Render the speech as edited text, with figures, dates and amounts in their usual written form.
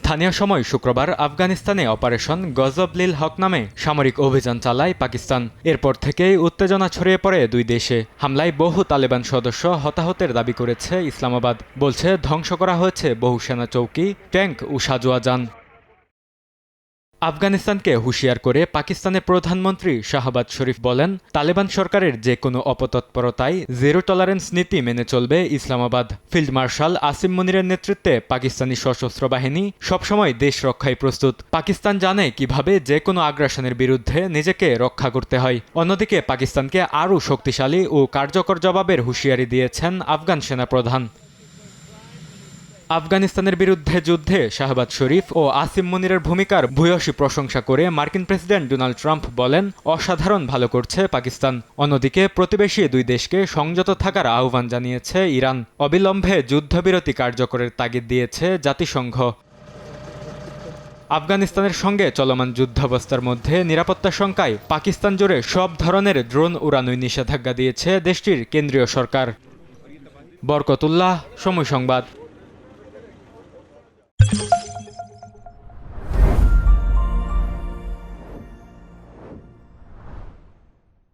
স্থানীয় সময় শুক্রবার আফগানিস্তানে অপারেশন গজব-লিল হক নামে সামরিক অভিযান চালায় পাকিস্তান। এরপর থেকেই উত্তেজনা ছড়িয়ে পড়ে দুই দেশে। হামলায় বহু তালেবান সদস্য হতাহতের দাবি করেছে ইসলামাবাদ। বলছে ধ্বংস করা হয়েছে বহু সেনা চৌকি, ট্যাঙ্ক ও সাঁজোয়া যান। আফগানিস্তানকে হুঁশিয়ার করে পাকিস্তানের প্রধানমন্ত্রী শাহবাজ শরীফ বলেন, তালেবান সরকারের যে কোনো অপতৎপরতায় জিরো টলারেন্স নীতি মেনে চলবে ইসলামাবাদ। ফিল্ড মার্শাল আসিম মুনিরের নেতৃত্বে পাকিস্তানি সশস্ত্র বাহিনী সবসময় দেশ রক্ষায় প্রস্তুত। পাকিস্তান জানে কিভাবে যে কোনো আগ্রাসনের বিরুদ্ধে নিজেকে রক্ষা করতে হয়। অন্যদিকে পাকিস্তানকে আরও শক্তিশালী ও কার্যকর জবাবের হুঁশিয়ারি দিয়েছেন আফগান সেনাপ্রধান। আফগানিস্তানের বিরুদ্ধে যুদ্ধে শাহবাজ শরীফ ও আসিম মুনিরের ভূমিকার ভূয়সী প্রশংসা করে মার্কিন প্রেসিডেন্ট ডোনাল্ড ট্রাম্প বলেন, অসাধারণ ভালো করছে পাকিস্তান। অন্যদিকে প্রতিবেশী দুই দেশকে সংযত থাকার আহ্বান জানিয়েছে ইরান। অবিলম্বে যুদ্ধবিরতি কার্যকরের তাগিদ দিয়েছে জাতিসংঘ। আফগানিস্তানের সঙ্গে চলমান যুদ্ধাবস্থার মধ্যে নিরাপত্তা শঙ্কায় পাকিস্তান জুড়ে সব ধরনের ড্রোন উড়ানোয় নিষেধাজ্ঞা দিয়েছে দেশটির কেন্দ্রীয় সরকার। বরকতুল্লাহ, সময় সংবাদ।